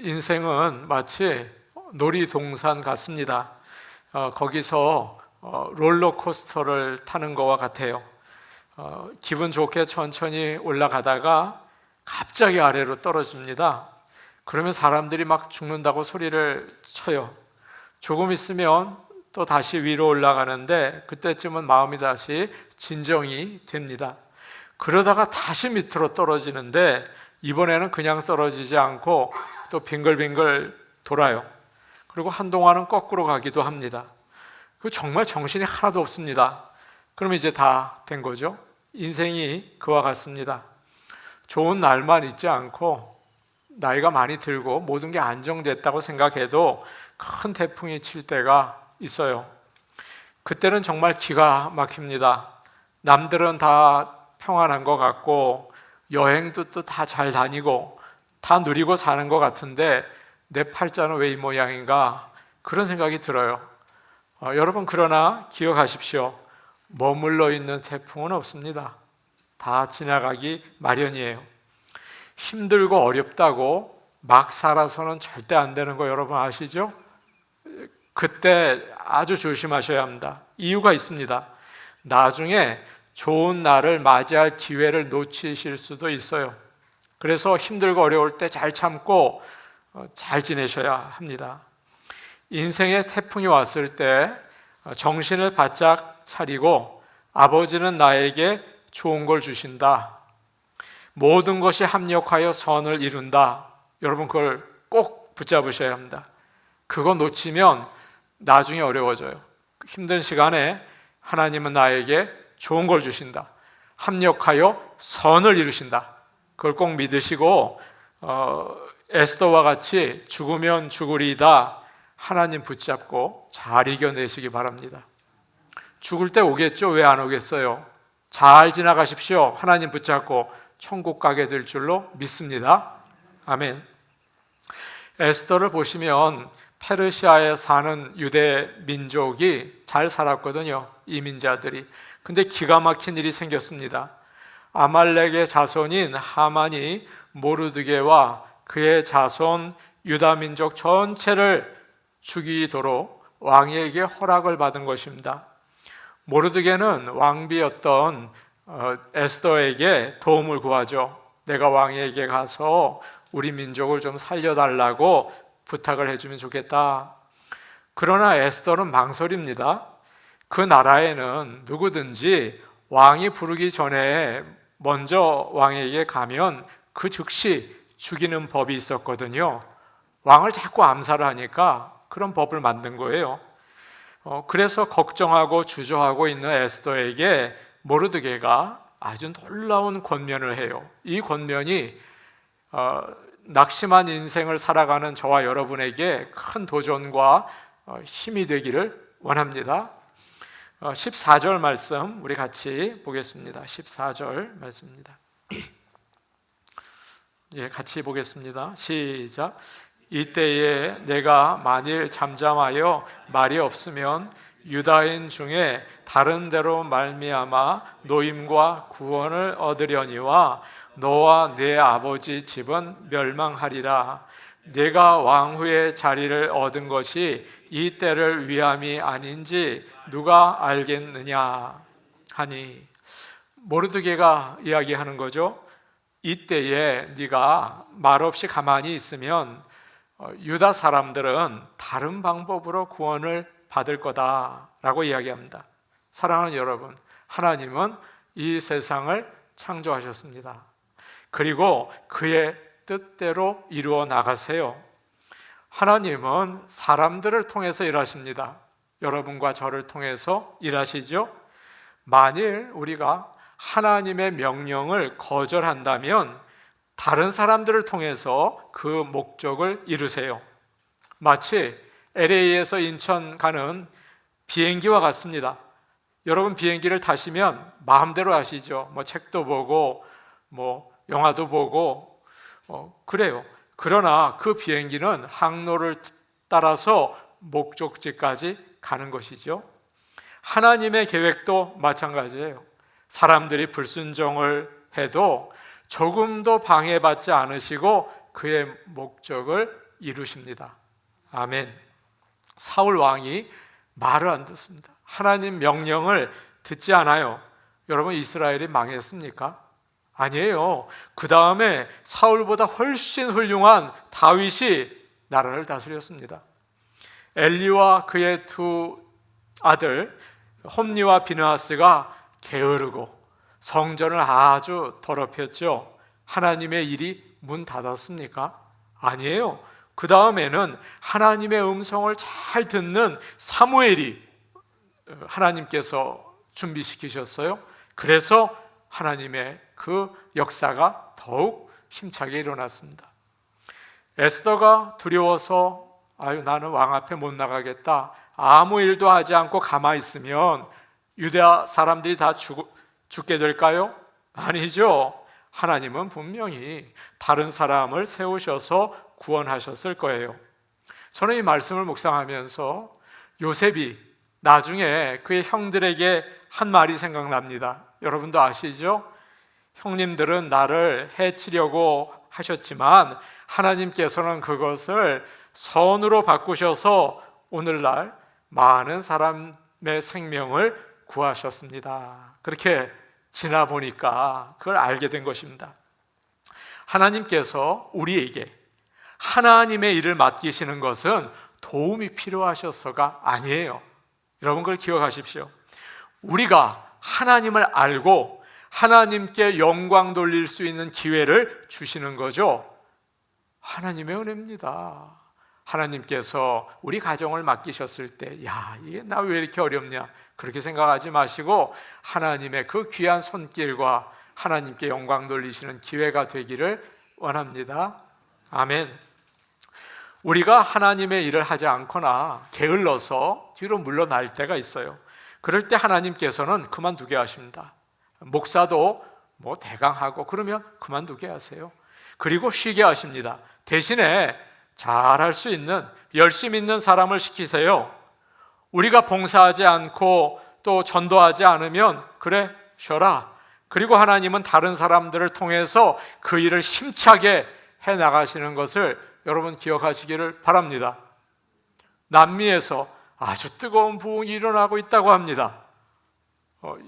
인생은 마치 놀이동산 같습니다. 거기서 롤러코스터를 타는 것과 같아요. 기분 좋게 천천히 올라가다가 갑자기 아래로 떨어집니다. 그러면 사람들이 막 죽는다고 소리를 쳐요. 조금 있으면 또 다시 위로 올라가는데 그때쯤은 마음이 다시 진정이 됩니다. 그러다가 다시 밑으로 떨어지는데 이번에는 그냥 떨어지지 않고 또 빙글빙글 돌아요. 그리고 한동안은 거꾸로 가기도 합니다. 정말 정신이 하나도 없습니다. 그럼 이제 다 된 거죠. 인생이 그와 같습니다. 좋은 날만 있지 않고 나이가 많이 들고 모든 게 안정됐다고 생각해도 큰 태풍이 칠 때가 있어요. 그때는 정말 기가 막힙니다. 남들은 다 평안한 것 같고 여행도 또 다 잘 다니고 다 누리고 사는 것 같은데 내 팔자는 왜 이 모양인가 그런 생각이 들어요. 여러분 그러나 기억하십시오. 머물러 있는 태풍은 없습니다. 다 지나가기 마련이에요. 힘들고 어렵다고 막 살아서는 절대 안 되는 거 여러분 아시죠? 그때 아주 조심하셔야 합니다. 이유가 있습니다. 나중에 좋은 날을 맞이할 기회를 놓치실 수도 있어요. 그래서 힘들고 어려울 때 잘 참고 잘 지내셔야 합니다. 인생의 태풍이 왔을 때 정신을 바짝 차리고 아버지는 나에게 좋은 걸 주신다. 모든 것이 합력하여 선을 이룬다. 여러분 그걸 꼭 붙잡으셔야 합니다. 그거 놓치면 나중에 어려워져요. 힘든 시간에 하나님은 나에게 좋은 걸 주신다. 합력하여 선을 이루신다. 그걸 꼭 믿으시고 에스더와 같이 죽으면 죽으리이다. 하나님 붙잡고 잘 이겨내시기 바랍니다. 죽을 때 오겠죠? 왜 안 오겠어요? 잘 지나가십시오. 하나님 붙잡고 천국 가게 될 줄로 믿습니다. 아멘. 에스더를 보시면 페르시아에 사는 유대 민족이 잘 살았거든요. 이민자들이. 근데 기가 막힌 일이 생겼습니다. 아말렉의 자손인 하만이 모르드게와 그의 자손 유다 민족 전체를 죽이도록 왕에게 허락을 받은 것입니다. 모르드게는 왕비였던 에스더에게 도움을 구하죠. 내가 왕에게 가서 우리 민족을 좀 살려달라고 부탁을 해주면 좋겠다. 그러나 에스더는 망설입니다. 그 나라에는 누구든지 왕이 부르기 전에 먼저 왕에게 가면 그 즉시 죽이는 법이 있었거든요. 왕을 자꾸 암살을 하니까 그런 법을 만든 거예요. 그래서 걱정하고 주저하고 있는 에스더에게 모르드게가 아주 놀라운 권면을 해요. 이 권면이 낙심한 인생을 살아가는 저와 여러분에게 큰 도전과 힘이 되기를 원합니다. 14절 말씀 우리 같이 보겠습니다. 14절 말씀입니다. 예, 같이 보겠습니다. 시작. 이때에 내가 만일 잠잠하여 말이 없으면 유다인 중에 다른 데로 말미암아 노임과 구원을 얻으려니와 너와 내 아버지 집은 멸망하리라. 내가 왕후의 자리를 얻은 것이 이 때를 위함이 아닌지 누가 알겠느냐 하니, 모르드게가 이야기하는 거죠. 이때에 네가 말없이 가만히 있으면 유다 사람들은 다른 방법으로 구원을 받을 거다라고 이야기합니다. 사랑하는 여러분, 하나님은 이 세상을 창조하셨습니다. 그리고 그의 뜻대로 이루어 나가세요. 하나님은 사람들을 통해서 일하십니다. 여러분과 저를 통해서 일하시죠. 만일 우리가 하나님의 명령을 거절한다면 다른 사람들을 통해서 그 목적을 이루세요. 마치 LA에서 인천 가는 비행기와 같습니다. 여러분 비행기를 타시면 마음대로 하시죠. 책도 보고 영화도 보고 그래요. 그러나 그 비행기는 항로를 따라서 목적지까지 가는 것이죠. 하나님의 계획도 마찬가지예요. 사람들이 불순종을 해도 조금도 방해받지 않으시고 그의 목적을 이루십니다. 아멘. 사울 왕이 말을 안 듣습니다. 하나님 명령을 듣지 않아요. 여러분, 이스라엘이 망했습니까? 아니에요. 그 다음에 사울보다 훨씬 훌륭한 다윗이 나라를 다스렸습니다. 엘리와 그의 두 아들 홈리와 비느하스가 게으르고 성전을 아주 더럽혔죠. 하나님의 일이 문 닫았습니까? 아니에요. 그 다음에는 하나님의 음성을 잘 듣는 사무엘이 하나님께서 준비시키셨어요. 그래서 하나님의 그 역사가 더욱 힘차게 일어났습니다. 에스더가 두려워서 나는 왕 앞에 못 나가겠다, 아무 일도 하지 않고 가만히 있으면 유다 사람들이 다 죽게 될까요? 아니죠. 하나님은 분명히 다른 사람을 세우셔서 구원하셨을 거예요. 저는 이 말씀을 묵상하면서 요셉이 나중에 그의 형들에게 한 말이 생각납니다. 여러분도 아시죠? 형님들은 나를 해치려고 하셨지만 하나님께서는 그것을 선으로 바꾸셔서 오늘날 많은 사람의 생명을 구하셨습니다. 그렇게 지나 보니까 그걸 알게 된 것입니다. 하나님께서 우리에게 하나님의 일을 맡기시는 것은 도움이 필요하셔서가 아니에요. 여러분, 그걸 기억하십시오. 우리가 하나님을 알고 하나님께 영광 돌릴 수 있는 기회를 주시는 거죠. 하나님의 은혜입니다. 하나님께서 우리 가정을 맡기셨을 때, 이게 나 왜 이렇게 어렵냐, 그렇게 생각하지 마시고 하나님의 그 귀한 손길과 하나님께 영광 돌리시는 기회가 되기를 원합니다. 아멘. 우리가 하나님의 일을 하지 않거나 게을러서 뒤로 물러날 때가 있어요. 그럴 때 하나님께서는 그만두게 하십니다. 목사도 대강하고 그러면 그만두게 하세요. 그리고 쉬게 하십니다. 대신에 잘할 수 있는, 열심 있는 사람을 시키세요. 우리가 봉사하지 않고 또 전도하지 않으면 그래, 쉬어라. 그리고 하나님은 다른 사람들을 통해서 그 일을 힘차게 해나가시는 것을 여러분 기억하시기를 바랍니다. 남미에서 아주 뜨거운 부흥이 일어나고 있다고 합니다.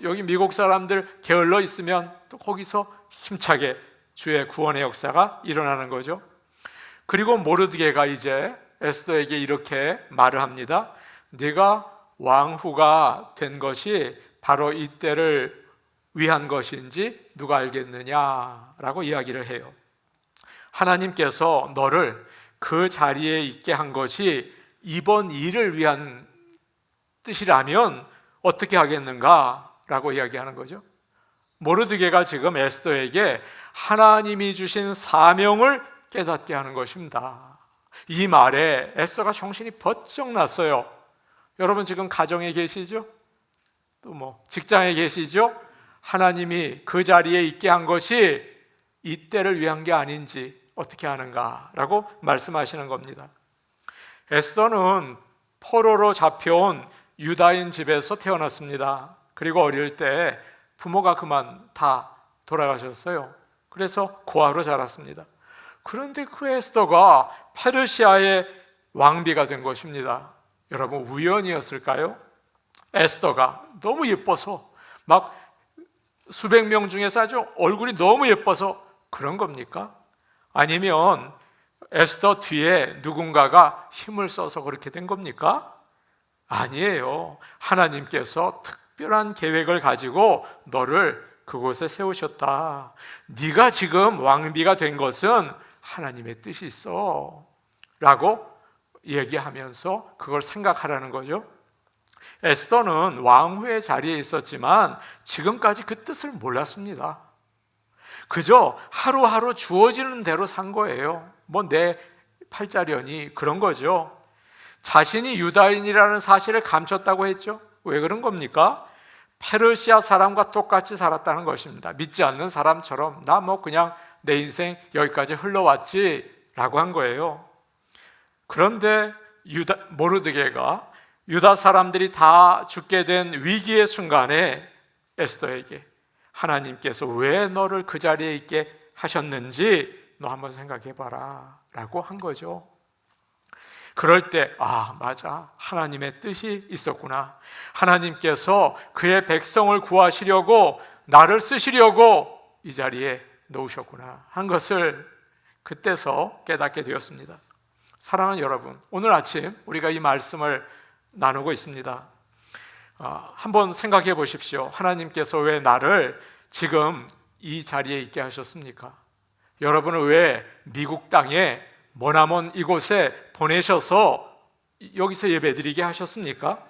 여기 미국 사람들 게을러 있으면 또 거기서 힘차게 주의 구원의 역사가 일어나는 거죠. 그리고 모르드게가 이제 에스더에게 이렇게 말을 합니다. 네가 왕후가 된 것이 바로 이때를 위한 것인지 누가 알겠느냐라고 이야기를 해요. 하나님께서 너를 그 자리에 있게 한 것이 이번 일을 위한 뜻이라면 어떻게 하겠는가라고 이야기하는 거죠. 모르드게가 지금 에스더에게 하나님이 주신 사명을 깨닫게 하는 것입니다. 이 말에 에스더가 정신이 번쩍 났어요. 여러분 지금 가정에 계시죠? 또 직장에 계시죠? 하나님이 그 자리에 있게 한 것이 이때를 위한 게 아닌지 어떻게 하는가라고 말씀하시는 겁니다. 에스더는 포로로 잡혀온 유다인 집에서 태어났습니다. 그리고 어릴 때 부모가 그만 다 돌아가셨어요. 그래서 고아로 자랐습니다. 그런데 그 에스더가 페르시아의 왕비가 된 것입니다. 여러분, 우연이었을까요? 에스더가 너무 예뻐서 막 수백 명 중에서 아주 얼굴이 너무 예뻐서 그런 겁니까? 아니면 에스더 뒤에 누군가가 힘을 써서 그렇게 된 겁니까? 아니에요. 하나님께서 특별한 계획을 가지고 너를 그곳에 세우셨다. 네가 지금 왕비가 된 것은 하나님의 뜻이 있어 라고 얘기하면서 그걸 생각하라는 거죠. 에스더는 왕후의 자리에 있었지만 지금까지 그 뜻을 몰랐습니다. 그저 하루하루 주어지는 대로 산 거예요. 내 팔자련이 그런 거죠. 자신이 유다인이라는 사실을 감췄다고 했죠. 왜 그런 겁니까? 페르시아 사람과 똑같이 살았다는 것입니다. 믿지 않는 사람처럼 나 그냥 내 인생 여기까지 흘러왔지 라고 한 거예요. 그런데 모르드게가 유다 사람들이 다 죽게 된 위기의 순간에 에스더에게 하나님께서 왜 너를 그 자리에 있게 하셨는지 너 한번 생각해봐라 라고 한 거죠. 그럴 때 맞아, 하나님의 뜻이 있었구나. 하나님께서 그의 백성을 구하시려고 나를 쓰시려고 이 자리에 놓으셨구나 한 것을 그때서 깨닫게 되었습니다. 사랑하는 여러분, 오늘 아침 우리가 이 말씀을 나누고 있습니다. 한번 생각해 보십시오. 하나님께서 왜 나를 지금 이 자리에 있게 하셨습니까? 여러분을 왜 미국 땅에 머나먼 이곳에 보내셔서 여기서 예배드리게 하셨습니까?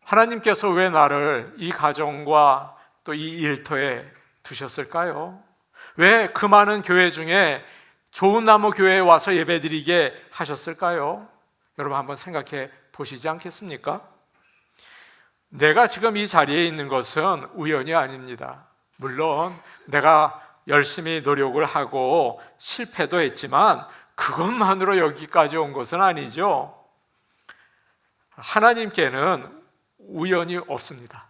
하나님께서 왜 나를 이 가정과 또 이 일터에 두셨을까요? 왜 그 많은 교회 중에 좋은 나무 교회에 와서 예배드리게 하셨을까요? 여러분 한번 생각해 보시지 않겠습니까? 내가 지금 이 자리에 있는 것은 우연이 아닙니다. 물론 내가 열심히 노력을 하고 실패도 했지만 그것만으로 여기까지 온 것은 아니죠. 하나님께는 우연이 없습니다.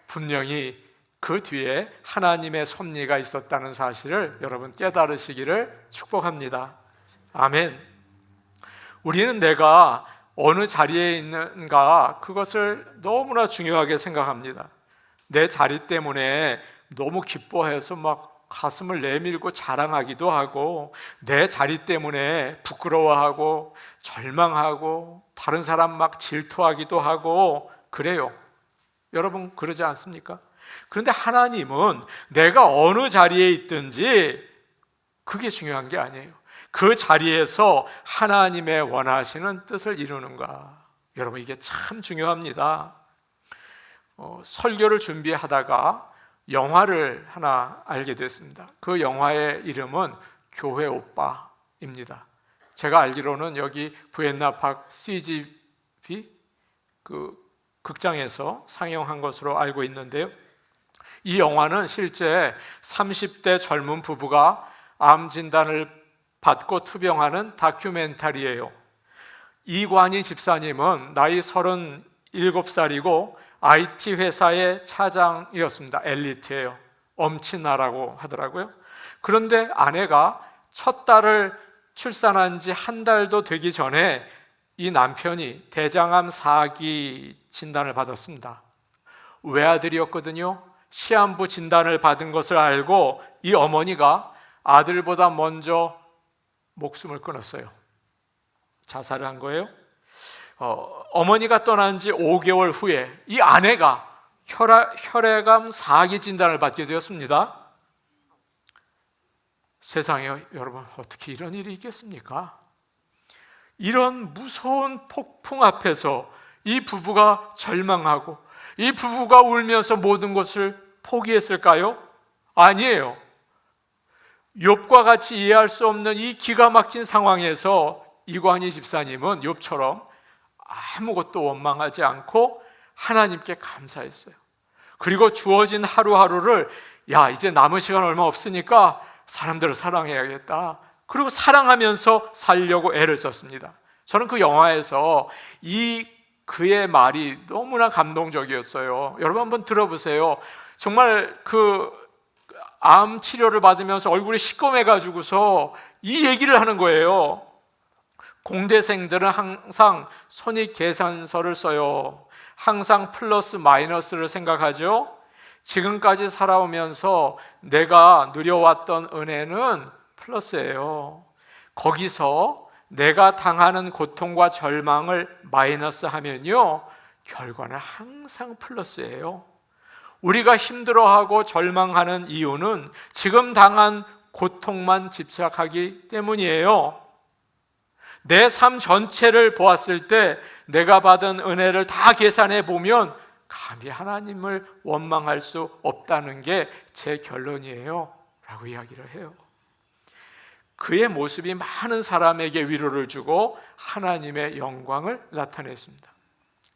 분명히 그 뒤에 하나님의 섭리가 있었다는 사실을 여러분 깨달으시기를 축복합니다. 아멘. 우리는 내가 어느 자리에 있는가 그것을 너무나 중요하게 생각합니다. 내 자리 때문에 너무 기뻐해서 막 가슴을 내밀고 자랑하기도 하고, 내 자리 때문에 부끄러워하고 절망하고 다른 사람 막 질투하기도 하고 그래요. 여러분 그러지 않습니까? 그런데 하나님은 내가 어느 자리에 있든지 그게 중요한 게 아니에요. 그 자리에서 하나님의 원하시는 뜻을 이루는가, 여러분 이게 참 중요합니다. 설교를 준비하다가 영화를 하나 알게 됐습니다. 그 영화의 이름은 교회 오빠입니다. 제가 알기로는 여기 부엔나팍 CGV 그 극장에서 상영한 것으로 알고 있는데요, 이 영화는 실제 30대 젊은 부부가 암 진단을 받고 투병하는 다큐멘터리예요. 이관희 집사님은 나이 37살이고 IT 회사의 차장이었습니다. 엘리트예요. 엄친아라고 하더라고요. 그런데 아내가 첫 딸을 출산한 지 한 달도 되기 전에 이 남편이 대장암 4기 진단을 받았습니다. 외아들이었거든요. 시한부 진단을 받은 것을 알고 이 어머니가 아들보다 먼저 목숨을 끊었어요. 자살을 한 거예요. 어머니가 떠난 지 5개월 후에 이 아내가 혈액암 4기 진단을 받게 되었습니다. 세상에 여러분 어떻게 이런 일이 있겠습니까? 이런 무서운 폭풍 앞에서 이 부부가 절망하고 이 부부가 울면서 모든 것을 포기했을까요? 아니에요. 욥과 같이 이해할 수 없는 이 기가 막힌 상황에서 이관희 집사님은 욥처럼 아무것도 원망하지 않고 하나님께 감사했어요. 그리고 주어진 하루하루를 이제 남은 시간 얼마 없으니까 사람들을 사랑해야겠다. 그리고 사랑하면서 살려고 애를 썼습니다. 저는 그 영화에서 그의 말이 너무나 감동적이었어요. 여러분 한번 들어보세요. 정말 암 치료를 받으면서 얼굴이 시꺼매가지고서 이 얘기를 하는 거예요. 공대생들은 항상 손익계산서를 써요. 항상 플러스 마이너스를 생각하죠. 지금까지 살아오면서 내가 누려왔던 은혜는 플러스예요. 거기서 내가 당하는 고통과 절망을 마이너스 하면요, 결과는 항상 플러스예요. 우리가 힘들어하고 절망하는 이유는 지금 당한 고통만 집착하기 때문이에요. 내 삶 전체를 보았을 때 내가 받은 은혜를 다 계산해 보면 감히 하나님을 원망할 수 없다는 게 제 결론이에요 라고 이야기를 해요. 그의 모습이 많은 사람에게 위로를 주고 하나님의 영광을 나타냈습니다.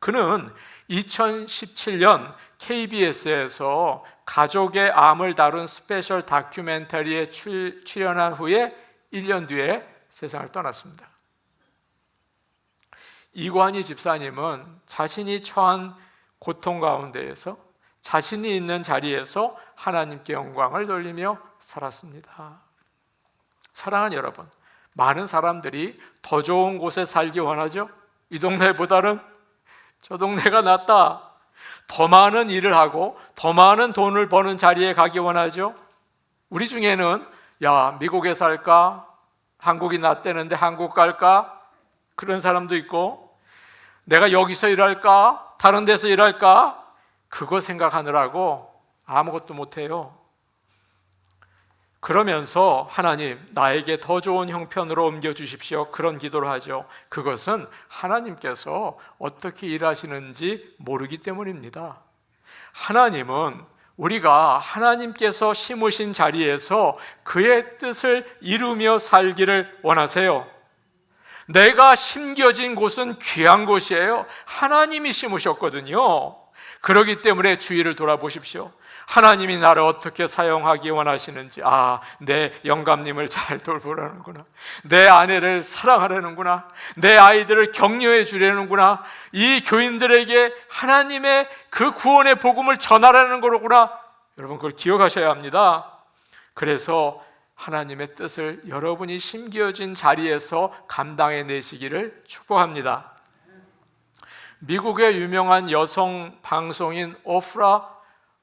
그는 2017년 KBS에서 가족의 암을 다룬 스페셜 다큐멘터리에 출연한 후에 1년 뒤에 세상을 떠났습니다. 이관희 집사님은 자신이 처한 고통 가운데에서 자신이 있는 자리에서 하나님께 영광을 돌리며 살았습니다. 사랑하는 여러분, 많은 사람들이 더 좋은 곳에 살기 원하죠. 이 동네보다는 저 동네가 낫다. 더 많은 일을 하고 더 많은 돈을 버는 자리에 가기 원하죠. 우리 중에는 야, 미국에 살까? 한국이 낫다는데 한국 갈까? 그런 사람도 있고, 내가 여기서 일할까? 다른 데서 일할까? 그거 생각하느라고 아무것도 못해요. 그러면서 하나님, 나에게 더 좋은 형편으로 옮겨주십시오, 그런 기도를 하죠. 그것은 하나님께서 어떻게 일하시는지 모르기 때문입니다. 하나님은 우리가 하나님께서 심으신 자리에서 그의 뜻을 이루며 살기를 원하세요. 내가 심겨진 곳은 귀한 곳이에요. 하나님이 심으셨거든요. 그렇기 때문에 주위를 돌아보십시오. 하나님이 나를 어떻게 사용하기 원하시는지, 내 영감님을 잘 돌보라는구나, 내 아내를 사랑하려는구나, 내 아이들을 격려해 주려는구나, 이 교인들에게 하나님의 그 구원의 복음을 전하라는 거로구나. 여러분, 그걸 기억하셔야 합니다. 그래서 하나님의 뜻을 여러분이 심겨진 자리에서 감당해 내시기를 축복합니다. 미국의 유명한 여성 방송인 오프라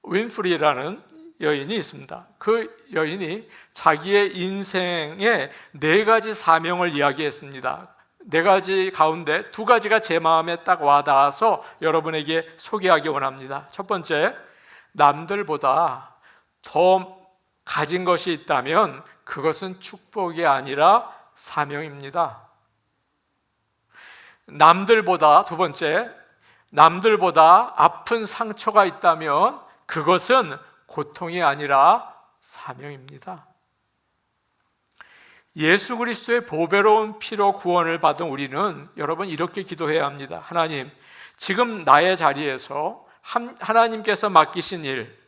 윈프리라는 여인이 있습니다. 그 여인이 자기의 인생의 4가지 사명을 이야기했습니다. 4가지 가운데 2가지가 제 마음에 딱 와닿아서 여러분에게 소개하기 원합니다. 첫 번째, 남들보다 더 가진 것이 있다면 그것은 축복이 아니라 사명입니다. 두 번째, 남들보다 아픈 상처가 있다면 그것은 고통이 아니라 사명입니다. 예수 그리스도의 보배로운 피로 구원을 받은 우리는 여러분 이렇게 기도해야 합니다. 하나님, 지금 나의 자리에서 하나님께서 맡기신 일,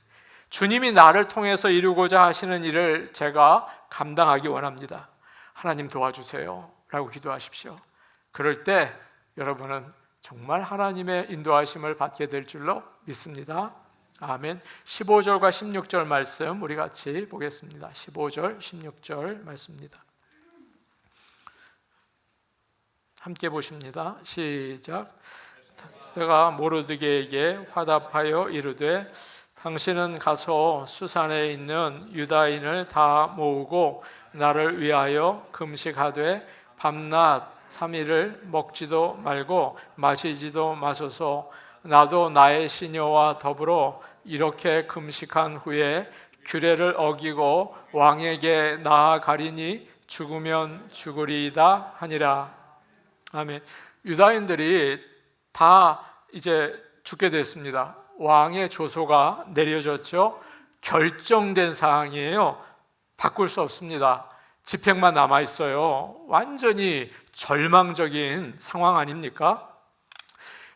주님이 나를 통해서 이루고자 하시는 일을 제가 감당하기 원합니다. 하나님 도와주세요 라고 기도하십시오. 그럴 때 여러분은 정말 하나님의 인도하심을 받게 될 줄로 믿습니다. 아멘. 15절과 16절 말씀 우리 같이 보겠습니다. 15절, 16절 말씀입니다. 함께 보십니다. 시작. 에스더가 모르드게에게 화답하여 이르되, 당신은 가서 수산에 있는 유다인을 다 모으고 나를 위하여 금식하되 밤낮 3일을 먹지도 말고 마시지도 마소서. 나도 나의 시녀와 더불어 이렇게 금식한 후에 규례를 어기고 왕에게 나아가리니 죽으면 죽으리이다 하니라. 아멘. 유다인들이 다 이제 죽게 됐습니다. 왕의 조소가 내려졌죠. 결정된 사항이에요. 바꿀 수 없습니다. 집행만 남아 있어요. 완전히 절망적인 상황 아닙니까?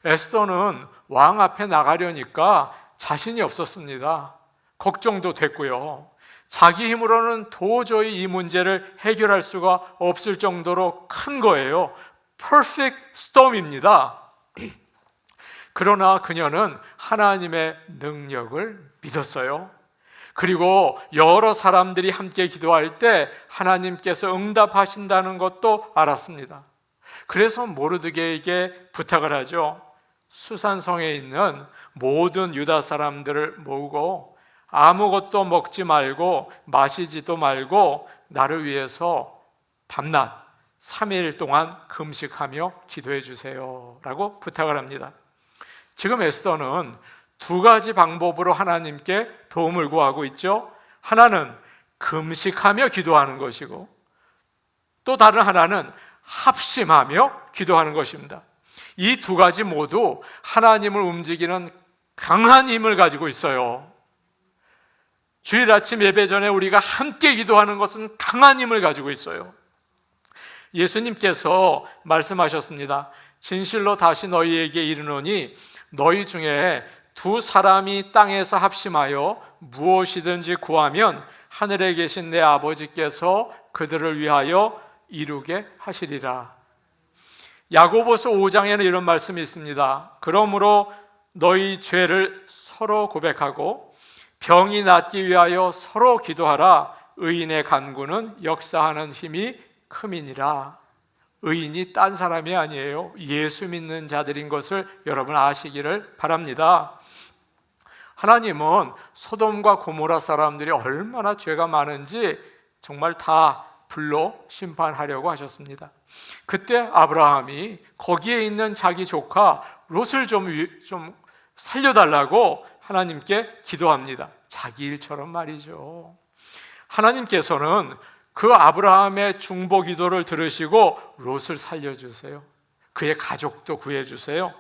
에스더는 왕 앞에 나가려니까 자신이 없었습니다. 걱정도 됐고요. 자기 힘으로는 도저히 이 문제를 해결할 수가 없을 정도로 큰 거예요. Perfect storm입니다. 그러나 그녀는 하나님의 능력을 믿었어요. 그리고 여러 사람들이 함께 기도할 때 하나님께서 응답하신다는 것도 알았습니다. 그래서 모르드게에게 부탁을 하죠. 수산성에 있는 모든 유다 사람들을 모으고 아무것도 먹지 말고 마시지도 말고 나를 위해서 밤낮 3일 동안 금식하며 기도해 주세요 라고 부탁을 합니다. 지금 에스더는 2가지 방법으로 하나님께 도움을 구하고 있죠. 하나는 금식하며 기도하는 것이고, 또 다른 하나는 합심하며 기도하는 것입니다. 이 2가지 모두 하나님을 움직이는 강한 힘을 가지고 있어요. 주일 아침 예배 전에 우리가 함께 기도하는 것은 강한 힘을 가지고 있어요. 예수님께서 말씀하셨습니다. 진실로 다시 너희에게 이르노니 너희 중에 2 사람이 땅에서 합심하여 무엇이든지 구하면 하늘에 계신 내 아버지께서 그들을 위하여 이루게 하시리라. 야고보서 5장에는 이런 말씀이 있습니다. 그러므로 너희 죄를 서로 고백하고 병이 낫기 위하여 서로 기도하라. 의인의 간구는 역사하는 힘이 큼이니라. 의인이 딴 사람이 아니에요. 예수 믿는 자들인 것을 여러분 아시기를 바랍니다. 하나님은 소돔과 고모라 사람들이 얼마나 죄가 많은지 정말 다 불러 심판하려고 하셨습니다. 그때 아브라함이 거기에 있는 자기 조카 롯을 좀 살려달라고 하나님께 기도합니다. 자기 일처럼 말이죠. 하나님께서는 그 아브라함의 중보 기도를 들으시고 롯을 살려주세요. 그의 가족도 구해주세요.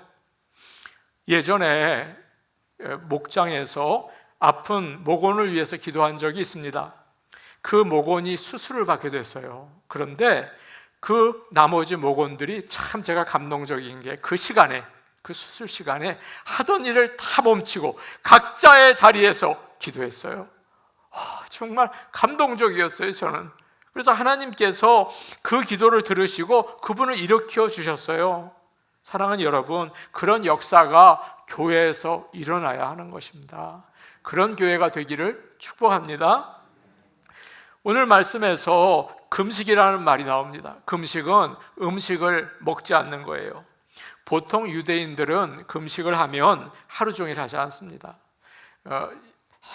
예전에 목장에서 아픈 모곤을 위해서 기도한 적이 있습니다. 그 모곤이 수술을 받게 됐어요. 그런데 그 나머지 모곤들이 참 제가 감동적인 게 그 시간에, 그 수술 시간에 하던 일을 다 멈추고 각자의 자리에서 기도했어요. 정말 감동적이었어요, 저는. 그래서 하나님께서 그 기도를 들으시고 그분을 일으켜 주셨어요. 사랑하는 여러분, 그런 역사가 교회에서 일어나야 하는 것입니다. 그런 교회가 되기를 축복합니다. 오늘 말씀에서 금식이라는 말이 나옵니다. 금식은 음식을 먹지 않는 거예요. 보통 유대인들은 금식을 하면 하루 종일 하지 않습니다.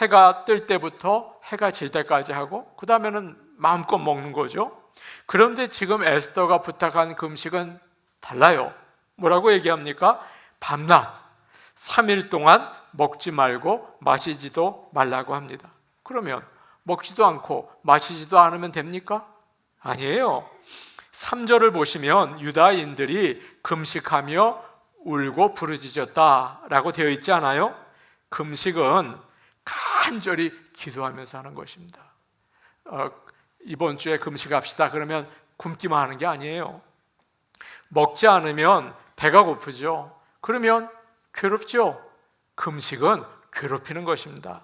해가 뜰 때부터 해가 질 때까지 하고 그 다음에는 마음껏 먹는 거죠. 그런데 지금 에스더가 부탁한 금식은 달라요. 뭐라고 얘기합니까? 밤낮 3일 동안 먹지 말고 마시지도 말라고 합니다. 그러면 먹지도 않고 마시지도 않으면 됩니까? 아니에요. 3절을 보시면 유다인들이 금식하며 울고 부르짖었다라고 되어 있지 않아요? 금식은 간절히 기도하면서 하는 것입니다. 이번 주에 금식합시다 그러면 굶기만 하는 게 아니에요. 먹지 않으면 배가 고프죠. 그러면 괴롭죠. 금식은 괴롭히는 것입니다.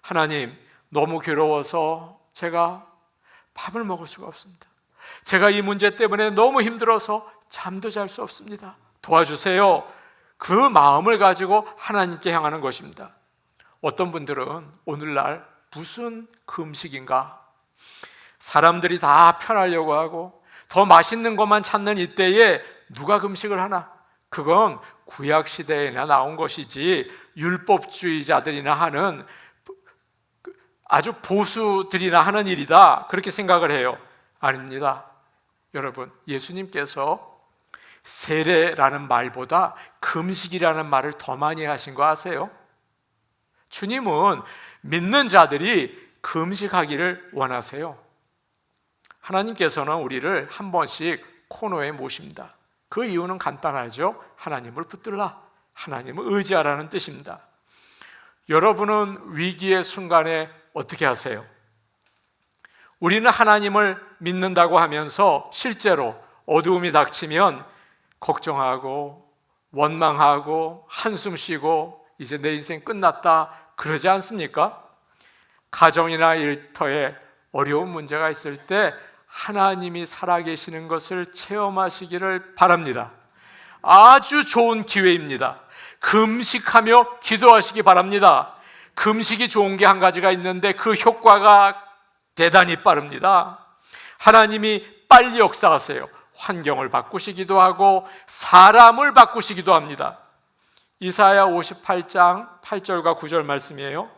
하나님, 너무 괴로워서 제가 밥을 먹을 수가 없습니다. 제가 이 문제 때문에 너무 힘들어서 잠도 잘 수 없습니다. 도와주세요. 그 마음을 가지고 하나님께 향하는 것입니다. 어떤 분들은 오늘날 무슨 금식인가? 사람들이 다 편하려고 하고 더 맛있는 것만 찾는 이때에 누가 금식을 하나? 그건 구약 시대에나 나온 것이지 율법주의자들이나 하는 아주 보수들이나 하는 일이다 그렇게 생각을 해요. 아닙니다. 여러분, 예수님께서 세례라는 말보다 금식이라는 말을 더 많이 하신 거 아세요? 주님은 믿는 자들이 금식하기를 원하세요. 하나님께서는 우리를 한 번씩 코너에 모십니다. 그 이유는 간단하죠. 하나님을 붙들라, 하나님을 의지하라는 뜻입니다. 여러분은 위기의 순간에 어떻게 하세요? 우리는 하나님을 믿는다고 하면서 실제로 어두움이 닥치면 걱정하고 원망하고 한숨 쉬고 이제 내 인생 끝났다 그러지 않습니까? 가정이나 일터에 어려운 문제가 있을 때 하나님이 살아계시는 것을 체험하시기를 바랍니다. 아주 좋은 기회입니다. 금식하며 기도하시기 바랍니다. 금식이 좋은 게 한 가지가 있는데 그 효과가 대단히 빠릅니다. 하나님이 빨리 역사하세요. 환경을 바꾸시기도 하고 사람을 바꾸시기도 합니다. 이사야 58장 8절과 9절 말씀이에요.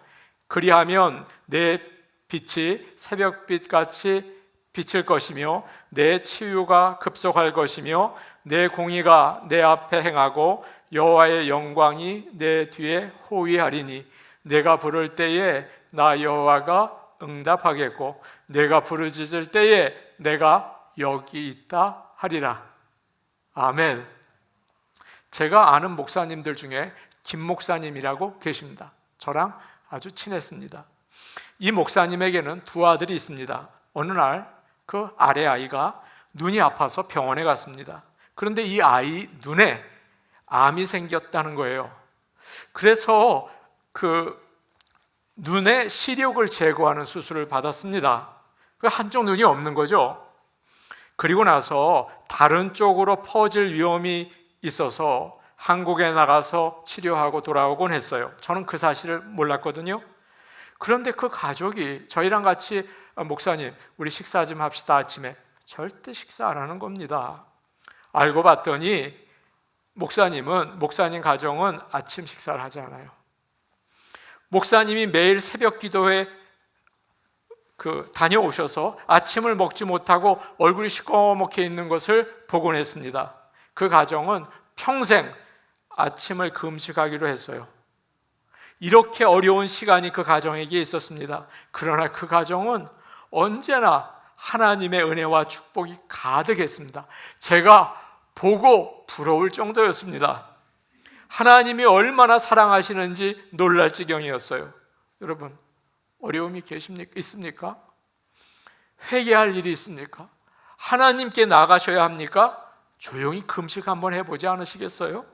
그리하면 내 빛이 새벽빛같이 비칠 것이며 내 치유가 급속할 것이며 내 공의가 내 앞에 행하고 여호와의 영광이 내 뒤에 호위하리니 내가 부를 때에 나 여호와가 응답하겠고 내가 부르짖을 때에 내가 여기 있다 하리라. 아멘. 제가 아는 목사님들 중에 김 목사님이라고 계십니다. 저랑 아주 친했습니다. 이 목사님에게는 두 아들이 있습니다. 어느 날 그 아래 아이가 눈이 아파서 병원에 갔습니다. 그런데 이 아이 눈에 암이 생겼다는 거예요. 그래서 그 눈의 시력을 제거하는 수술을 받았습니다. 한쪽 눈이 없는 거죠. 그리고 나서 다른 쪽으로 퍼질 위험이 있어서 한국에 나가서 치료하고 돌아오곤 했어요. 저는 그 사실을 몰랐거든요. 그런데 그 가족이 저희랑 같이 목사님, 우리 식사 좀 합시다. 아침에. 절대 식사 안 하는 겁니다. 알고 봤더니 목사님 가정은 아침 식사를 하지 않아요. 목사님이 매일 새벽 기도회 다녀오셔서 아침을 먹지 못하고 얼굴이 시꺼멓게 있는 것을 보곤 했습니다. 그 가정은 평생 아침을 금식하기로 했어요. 이렇게 어려운 시간이 그 가정에게 있었습니다. 그러나 그 가정은 언제나 하나님의 은혜와 축복이 가득했습니다. 제가 보고 부러울 정도였습니다. 하나님이 얼마나 사랑하시는지 놀랄 지경이었어요. 여러분, 어려움이 있습니까? 회개할 일이 있습니까? 하나님께 나가셔야 합니까? 조용히 금식 한번 해보지 않으시겠어요?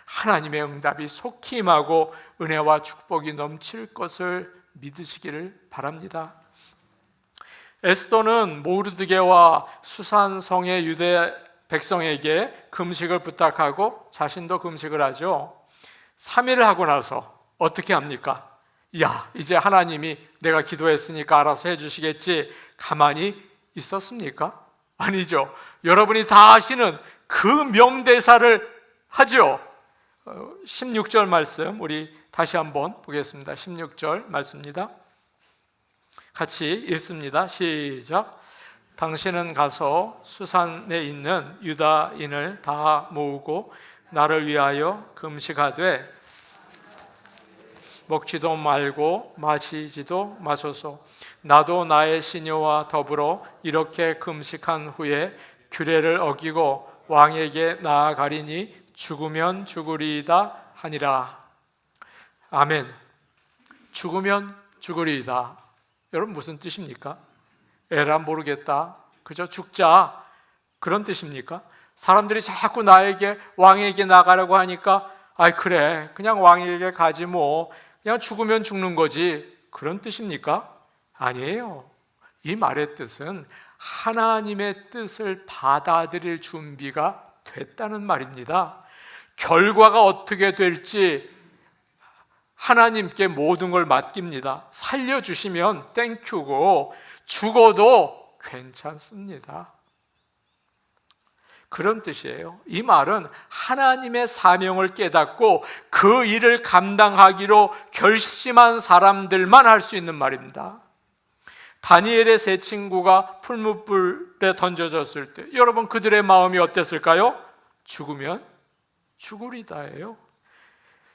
하나님의 응답이 속히 임하고 은혜와 축복이 넘칠 것을 믿으시기를 바랍니다. 에스더는 모르드게와 수산성의 유대 백성에게 금식을 부탁하고 자신도 금식을 하죠. 3일을 하고 나서 어떻게 합니까? 야, 이제 하나님이 내가 기도했으니까 알아서 해주시겠지. 가만히 있었습니까? 아니죠. 여러분이 다 아시는 그 명대사를 하죠. 16절 말씀 우리 다시 한번 보겠습니다. 16절 말씀입니다. 같이 읽습니다. 시작. 당신은 가서 수산에 있는 유다인을 다 모으고 나를 위하여 금식하되 먹지도 말고 마시지도 마소서. 나도 나의 시녀와 더불어 이렇게 금식한 후에 규례를 어기고 왕에게 나아가리니 죽으면 죽으리이다 하니라. 아멘. 죽으면 죽으리이다. 여러분, 무슨 뜻입니까? 에라 모르겠다, 그저 죽자, 그런 뜻입니까? 사람들이 자꾸 나에게 왕에게 나가라고 하니까 아이 그래, 그냥 왕에게 가지 뭐, 그냥 죽으면 죽는 거지, 그런 뜻입니까? 아니에요. 이 말의 뜻은 하나님의 뜻을 받아들일 준비가 됐다는 말입니다. 결과가 어떻게 될지 하나님께 모든 걸 맡깁니다. 살려주시면 땡큐고 죽어도 괜찮습니다. 그런 뜻이에요. 이 말은 하나님의 사명을 깨닫고 그 일을 감당하기로 결심한 사람들만 할 수 있는 말입니다. 다니엘의 세 친구가 풀무불에 던져졌을 때 여러분, 그들의 마음이 어땠을까요? 죽으면 죽으리다예요.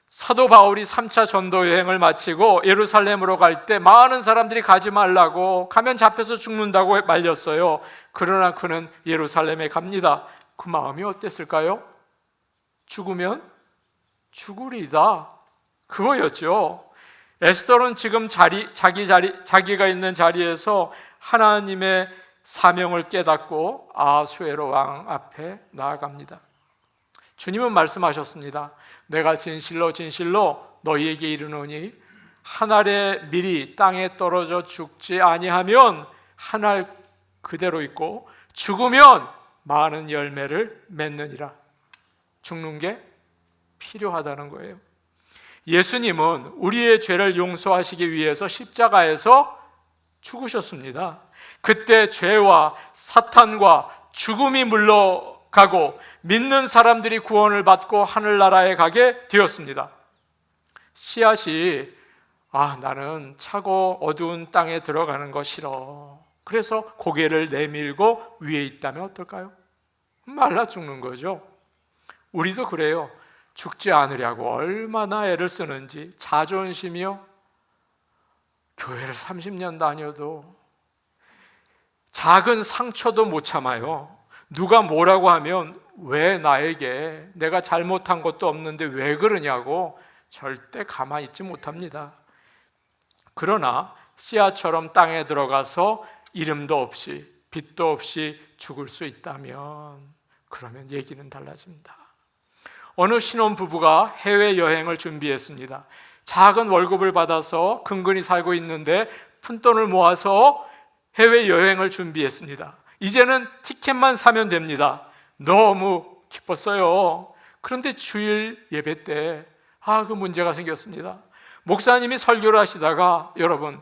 사도 바울이 3차 전도 여행을 마치고 예루살렘으로 갈 때 많은 사람들이 가지 말라고, 가면 잡혀서 죽는다고 말렸어요. 그러나 그는 예루살렘에 갑니다. 그 마음이 어땠을까요? 죽으면 죽으리다, 그거였죠. 에스더는 지금 자기가 있는 자리에서 하나님의 사명을 깨닫고 아수에로 왕 앞에 나아갑니다. 주님은 말씀하셨습니다. 내가 진실로 진실로 너희에게 이르노니 한 알의 밀이 땅에 떨어져 죽지 아니하면 한 알 그대로 있고 죽으면 많은 열매를 맺느니라. 죽는 게 필요하다는 거예요. 예수님은 우리의 죄를 용서하시기 위해서 십자가에서 죽으셨습니다. 그때 죄와 사탄과 죽음이 물러가고 믿는 사람들이 구원을 받고 하늘나라에 가게 되었습니다. 씨앗이 나는 차고 어두운 땅에 들어가는 거 싫어, 그래서 고개를 내밀고 위에 있다면 어떨까요? 말라 죽는 거죠. 우리도 그래요. 죽지 않으려고 얼마나 애를 쓰는지, 자존심이요, 교회를 30년 다녀도 작은 상처도 못 참아요. 누가 뭐라고 하면 왜 나에게, 내가 잘못한 것도 없는데 왜 그러냐고 절대 가만히 있지 못합니다. 그러나 씨앗처럼 땅에 들어가서 이름도 없이 빛도 없이 죽을 수 있다면, 그러면 얘기는 달라집니다. 어느 신혼부부가 해외여행을 준비했습니다. 작은 월급을 받아서 근근히 살고 있는데 푼돈을 모아서 해외여행을 준비했습니다. 이제는 티켓만 사면 됩니다. 너무 기뻤어요. 그런데 주일 예배 때 그 문제가 생겼습니다. 목사님이 설교를 하시다가, 여러분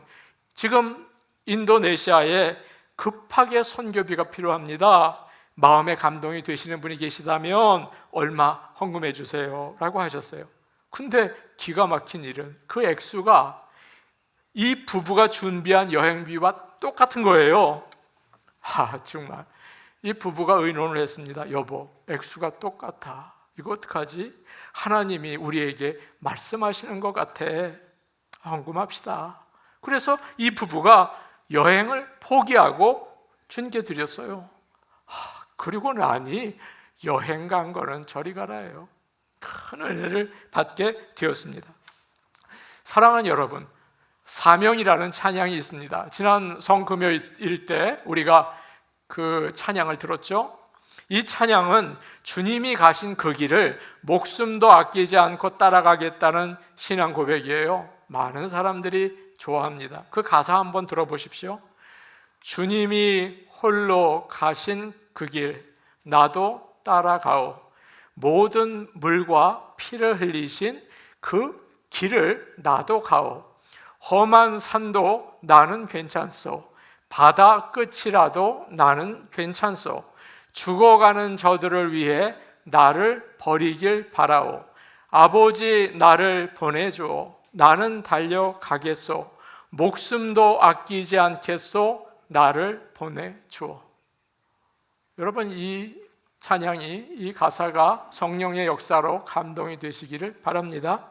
지금 인도네시아에 급하게 선교비가 필요합니다. 마음의 감동이 되시는 분이 계시다면 얼마 헌금해 주세요 라고 하셨어요. 근데 기가 막힌 일은 그 액수가 이 부부가 준비한 여행비와 똑같은 거예요. 정말 이 부부가 의논을 했습니다. 여보, 액수가 똑같아. 이거 어떡하지? 하나님이 우리에게 말씀하시는 것 같아. 헌금합시다. 그래서 이 부부가 여행을 포기하고 준게 드렸어요. 그리고 나니 여행 간 거는 저리 가라예요. 큰 은혜를 받게 되었습니다. 사랑하는 여러분, 사명이라는 찬양이 있습니다. 지난 성금요일 때 우리가 그 찬양을 들었죠. 이 찬양은 주님이 가신 그 길을 목숨도 아끼지 않고 따라가겠다는 신앙 고백이에요. 많은 사람들이 좋아합니다. 그 가사 한번 들어보십시오. 주님이 홀로 가신 그 길 나도 따라가오. 모든 물과 피를 흘리신 그 길을 나도 가오. 험한 산도 나는 괜찮소. 바다 끝이라도 나는 괜찮소. 죽어가는 저들을 위해 나를 버리길 바라오. 아버지 나를 보내주오. 나는 달려가겠소. 목숨도 아끼지 않겠소. 나를 보내주오. 여러분, 이 찬양이, 이 가사가 성령의 역사로 감동이 되시기를 바랍니다.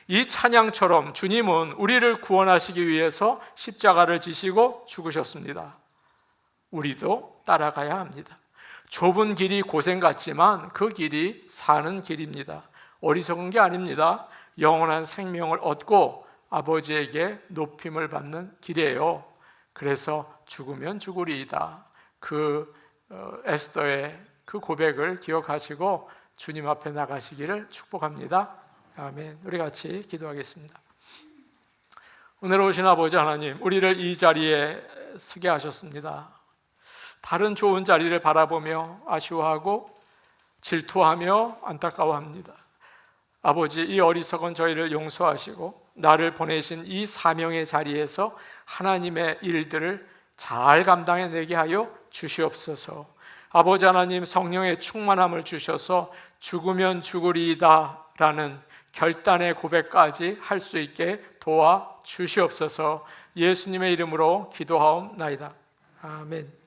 이 찬양처럼 주님은 우리를 구원하시기 위해서 십자가를 지시고 죽으셨습니다. 우리도 따라가야 합니다. 좁은 길이 고생 같지만 그 길이 사는 길입니다. 어리석은 게 아닙니다. 영원한 생명을 얻고 아버지에게 높임을 받는 길이에요. 그래서 죽으면 죽으리이다. 에스더의 그 고백을 기억하시고 주님 앞에 나가시기를 축복합니다. 아멘. 우리 같이 기도하겠습니다. 오늘 오신 아버지 하나님, 우리를 이 자리에 서게 하셨습니다. 다른 좋은 자리를 바라보며 아쉬워하고 질투하며 안타까워합니다. 아버지, 이 어리석은 저희를 용서하시고 나를 보내신 이 사명의 자리에서 하나님의 일들을 잘 감당해내게 하여 주시옵소서. 아버지 하나님, 성령의 충만함을 주셔서 죽으면 죽으리이다 라는 결단의 고백까지 할 수 있게 도와 주시옵소서. 예수님의 이름으로 기도하옵나이다. 아멘.